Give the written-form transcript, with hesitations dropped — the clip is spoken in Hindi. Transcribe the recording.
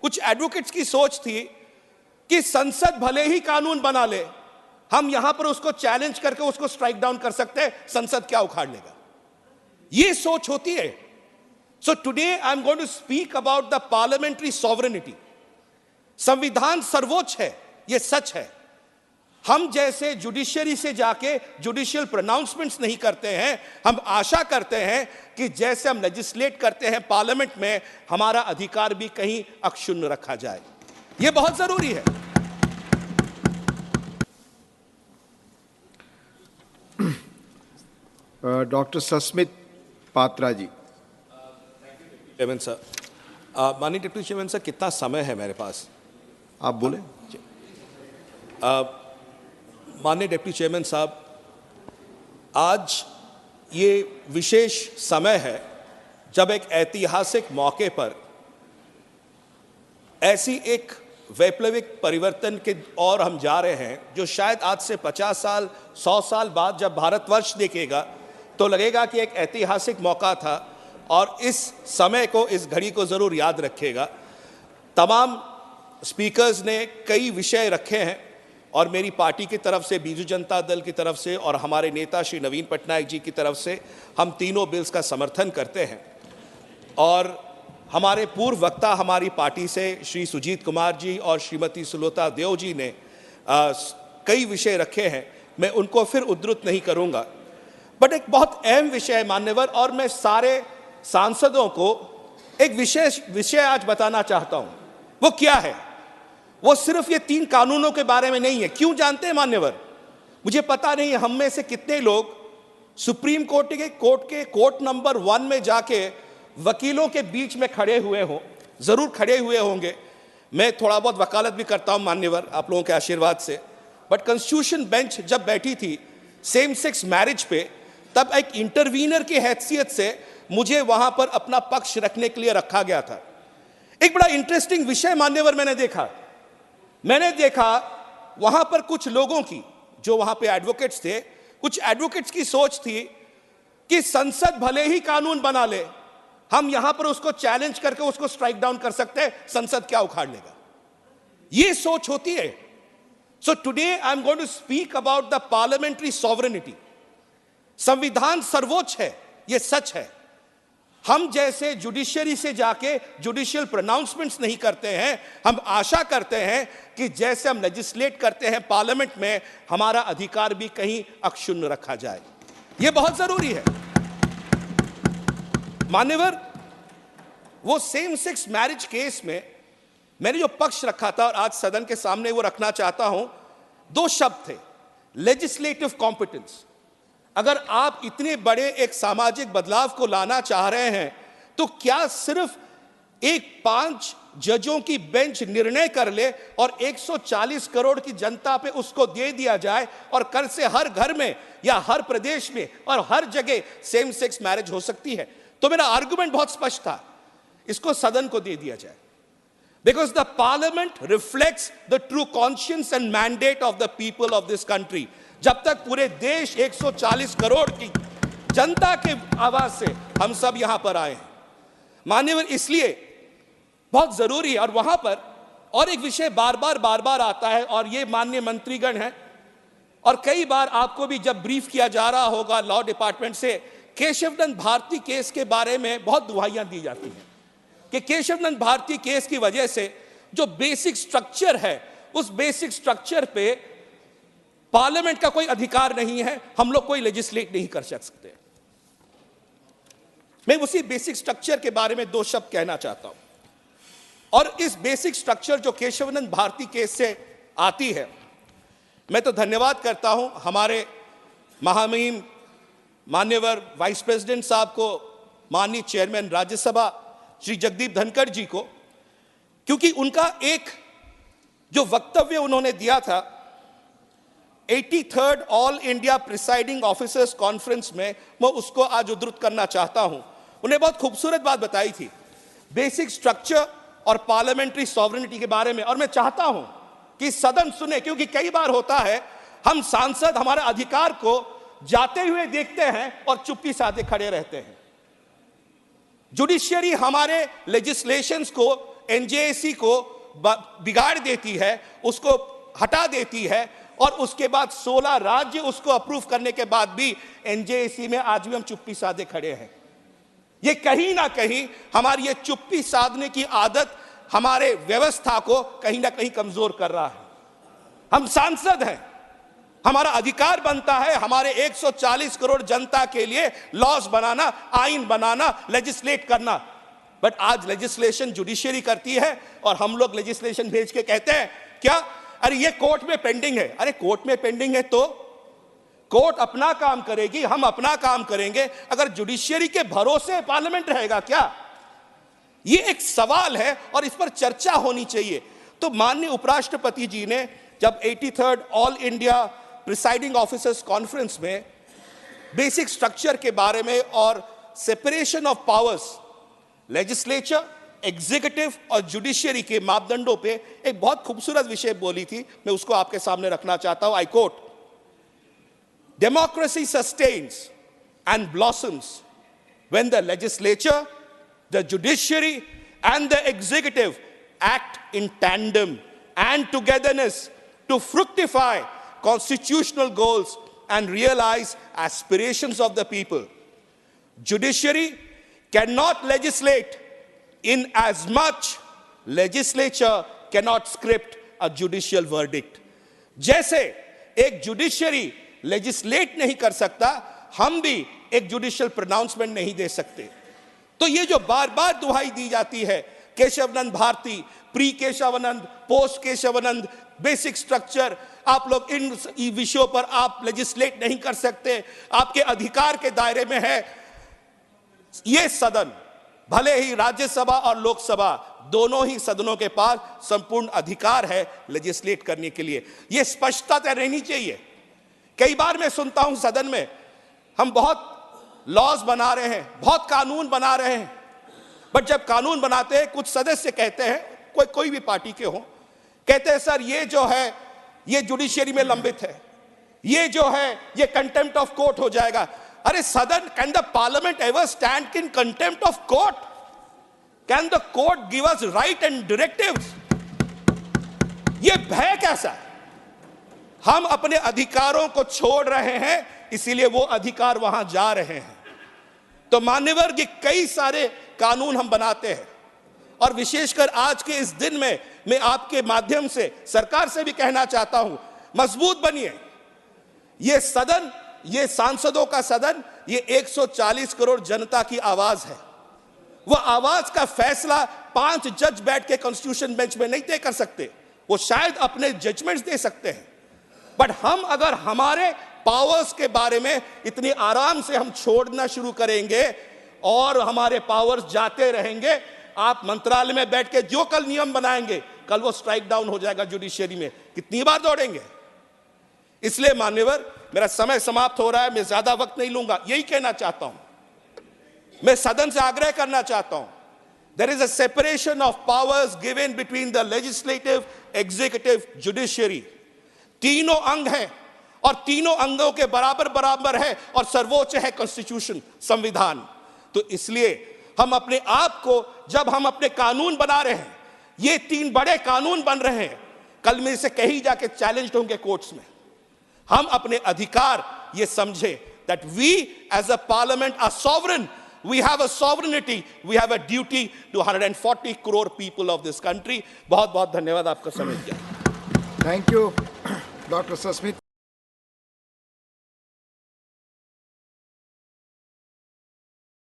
कुछ एडवोकेट्स की सोच थी कि संसद भले ही कानून बना ले, हम यहां पर उसको चैलेंज करके उसको स्ट्राइक डाउन कर सकते हैं, संसद क्या उखाड़ लेगा, ये सोच होती है। So today I am going to speak about the parliamentary sovereignty. संविधान सर्वोच्च है, यह सच है। हम जैसे जुडिशियरी से जाके जुडिशियल प्रोनाउंसमेंट्स नहीं करते हैं, हम आशा करते हैं कि जैसे हम लेजिस्लेट करते हैं पार्लियामेंट में, हमारा अधिकार भी कहीं अक्षुण्ण रखा जाए। यह बहुत जरूरी है। डॉक्टर सस्मित पात्रा जी। चेयरमैन सर, माननीय डिप्टी चेयरमैन सर, कितना समय है मेरे पास? आप बोले। माननीय डिप्टी चेयरमैन साहब, आज ये विशेष समय है जब एक ऐतिहासिक मौके पर ऐसी एक वैप्लविक परिवर्तन के और हम जा रहे हैं, जो शायद आज से 50 साल 100 साल बाद जब भारतवर्ष देखेगा तो लगेगा कि एक ऐतिहासिक मौका था, और इस समय को, इस घड़ी को जरूर याद रखेगा। तमाम स्पीकर्स ने कई विषय रखे हैं और मेरी पार्टी की तरफ से, बीजू जनता दल की तरफ से और हमारे नेता श्री नवीन पटनायक जी की तरफ से हम तीनों बिल्स का समर्थन करते हैं। और हमारे पूर्व वक्ता हमारी पार्टी से श्री सुजीत कुमार जी और श्रीमती सुलोता देव जी ने कई विषय रखे हैं, मैं उनको फिर उद्धृत नहीं करूंगा। बट एक बहुत अहम विषय है मान्यवर, और मैं सारे सांसदों को एक विशेष विषय आज बताना चाहता हूं। वो क्या है? वो सिर्फ ये 3 कानूनों के बारे में नहीं है। क्यों जानते हैं मान्यवर? मुझे पता नहीं हम में से कितने लोग सुप्रीम कोर्ट के कोर्ट नंबर 1 में जाके वकीलों के बीच में खड़े हुए हों। जरूर खड़े हुए होंगे, मैं थोड़ा बहुत वकालत भी करता हूं मान्यवर, आप लोगों के आशीर्वाद से। बट कॉन्स्टिट्यूशन बेंच जब बैठी थी सेम सेक्स मैरिज पे, तब एक इंटरवीनर की हैसियत से मुझे वहां पर अपना पक्ष रखने के लिए रखा गया था। एक बड़ा इंटरेस्टिंग विषय मान्यवर मैंने देखा वहां पर कुछ लोगों की, जो वहां पे एडवोकेट्स थे, कुछ एडवोकेट्स की सोच थी कि संसद भले ही कानून बना ले, हम यहां पर उसको चैलेंज करके उसको स्ट्राइक डाउन कर सकते हैं, संसद क्या उखाड़ लेगा, यह सोच होती है। So today I am going to speak about the parliamentary sovereignty. संविधान सर्वोच्च है, यह सच है। हम जैसे जुडिशियरी से जाके जुडिशियल प्रोनाउंसमेंट्स नहीं करते हैं, हम आशा करते हैं कि जैसे हम लेजिस्लेट करते हैं पार्लियामेंट में, हमारा अधिकार भी कहीं अक्षुण्ण रखा जाए। यह बहुत जरूरी है मान्यवर। वो सेम सेक्स मैरिज केस में मैंने जो पक्ष रखा था और आज सदन के सामने वो रखना चाहता हूं, 2 शब्द थे, लेजिस्लेटिव कॉम्पिटेंस। अगर आप इतने बड़े एक सामाजिक बदलाव को लाना चाह रहे हैं, तो क्या सिर्फ एक 5 जजों की बेंच निर्णय कर ले और 140 करोड़ की जनता पे उसको दे दिया जाए और कल से हर घर में या हर प्रदेश में और हर जगह सेम सेक्स मैरिज हो सकती है? तो मेरा आर्गुमेंट बहुत स्पष्ट था, इसको सदन को दे दिया जाए। Because the parliament reflects the true conscience and mandate of the people of this country. जब तक पूरे देश 140 करोड़ की जनता के आवाज से हम सब यहां पर आए हैं मान्यवर, इसलिए बहुत जरूरी है। और वहां पर और एक विषय बार बार आता है, और ये माननीय मंत्रीगण हैं, और कई बार आपको भी जब ब्रीफ किया जा रहा होगा लॉ डिपार्टमेंट से, केशवनंद भारती केस के बारे में बहुत दुहाइयां दी जाती हैं कि केशवनंद भारती केस की वजह से जो बेसिक स्ट्रक्चर है, उस बेसिक स्ट्रक्चर पे पार्लियामेंट का कोई अधिकार नहीं है, हम लोग कोई लेजिस्लेट नहीं कर सकते। मैं उसी बेसिक स्ट्रक्चर के बारे में 2 शब्द कहना चाहता हूं। और इस बेसिक स्ट्रक्चर जो केशवनंद भारती केस से आती है, मैं तो धन्यवाद करता हूं हमारे महामहिम मान्यवर वाइस प्रेसिडेंट साहब को, माननीय चेयरमैन राज्यसभा श्री जगदीप धनखड़ जी को, क्योंकि उनका एक जो वक्तव्य उन्होंने दिया था 83rd all India presiding officers conference में, मैं उसको आज उद्धृत करना चाहता हूं। उन्हें बहुत खूबसूरत बात बताई थी बेसिक स्ट्रक्चर और पार्लियामेंट्री सॉवरेनिटी के बारे में, और मैं चाहता हूं कि सदन सुने, क्योंकि कई बार होता है हम सांसद हमारे अधिकार को जाते हुए देखते हैं और चुप्पी साधे खड़े रहते हैं। जुडिशियरी हमारे लेजिस्लेशंस को एनजेएसी को बिगाड़ देती है, उसको हटा देती है, और उसके बाद 16 राज्य उसको अप्रूव करने के बाद भी एनजेएसी में आज भी हम चुप्पी साधे खड़े हैं। ये कहीं ना कहीं हमारी ये चुप्पी साधने की आदत हमारे व्यवस्था को कहीं ना कहीं कमजोर कर रहा है। हम सांसद हैं, हमारा अधिकार बनता है हमारे 140 करोड़ जनता के लिए लॉज बनाना, आइन बनाना, लेजिस्लेट करना। बट आज लेजिस्लेशन जुडिशरी करती है और हम लोग लेजिस्लेशन भेज के कहते हैं क्या, अरे ये कोर्ट में पेंडिंग है। अरे कोर्ट में पेंडिंग है तो कोर्ट अपना काम करेगी, हम अपना काम करेंगे। अगर जुडिशरी के भरोसे पार्लियामेंट रहेगा क्या? ये एक सवाल है और इस पर चर्चा होनी चाहिए। तो माननीय उपराष्ट्रपति जी ने जब 83rd all India presiding officers conference में बेसिक स्ट्रक्चर के बारे में और separation of powers, legislature, executive और जुडिशरी के मापदंडों पे एक बहुत खूबसूरत विषय बोली थी, मैं उसको आपके सामने रखना चाहता हूं। I quote, democracy sustains and blossoms when the legislature, the judiciary and the executive act in tandem and togetherness to fructify constitutional goals and realize aspirations of the people. Judiciary cannot legislate in as much legislature cannot script a judicial verdict. जैसे एक जुडिशरी लेजिस्लेट नहीं कर सकता, हम भी एक जुडिशियल प्रोनाउंसमेंट नहीं दे सकते। तो ये जो बार बार दुहाई दी जाती है, Kesavananda Bharati, pre Kesavananda, post Kesavananda, basic structure, आप लोग इन विषयों पर आप लेजिस्लेट नहीं कर सकते, आपके अधिकार के दायरे में है। ये सदन, भले ही राज्यसभा और लोकसभा दोनों ही सदनों के पास संपूर्ण अधिकार है लेजिस्लेट करने के लिए। यह स्पष्टता रहनी चाहिए। कई बार मैं सुनता हूं सदन में, हम बहुत लॉज बना रहे हैं, बहुत कानून बना रहे हैं, बट जब कानून बनाते हैं कुछ सदस्य कहते हैं, कोई भी पार्टी के हो, कहते हैं सर ये जो है ये जुडिशरी में लंबित है, ये जो है ये कंटेम्प्ट ऑफ कोर्ट हो जाएगा। अरे सदन, can the parliament ever stand in contempt of court? Can the court give us right and directives? ये भय कैसा है? हम अपने अधिकारों को छोड़ रहे हैं, इसीलिए वो अधिकार वहां जा रहे हैं। तो मान्यवर, ये कई सारे कानून हम बनाते हैं और विशेषकर आज के इस दिन में मैं आपके माध्यम से सरकार से भी कहना चाहता हूं, मजबूत बनिए। ये सदन, ये सांसदों का सदन, ये 140 करोड़ जनता की आवाज है। वह आवाज का फैसला 5 जज बैठ के कॉन्स्टिट्यूशन बेंच में नहीं तय कर सकते, वो शायद अपने जजमेंट्स दे सकते हैं, बट हम अगर हमारे पावर्स के बारे में इतनी आराम से हम छोड़ना शुरू करेंगे और हमारे पावर्स जाते रहेंगे, आप मंत्रालय में बैठ के जो कल नियम बनाएंगे, कल वो स्ट्राइक डाउन हो जाएगा जुडिशरी में। कितनी बार दौड़ेंगे? इसलिए मान्यवर, मेरा समय समाप्त हो रहा है, मैं ज्यादा वक्त नहीं लूंगा। यही कहना चाहता हूं, मैं सदन से आग्रह करना चाहता हूं, there is a separation of powers given between the legislative, executive, judiciary. तीनों अंग हैं और तीनों अंगों के बराबर बराबर है और सर्वोच्च है कॉन्स्टिट्यूशन, संविधान। तो इसलिए हम अपने आप को, जब हम अपने कानून बना रहे हैं, ये 3 बड़े कानून बन रहे हैं, कल में से कहीं जाके चैलेंज होंगे कोर्ट्स में, हम अपने अधिकार ये समझे that we as a parliament are sovereign, we have a sovereignty, we have a duty to 140 crore people of this country. बहुत बहुत धन्यवाद आपका समय दिया। Thank you doctor Sasmit.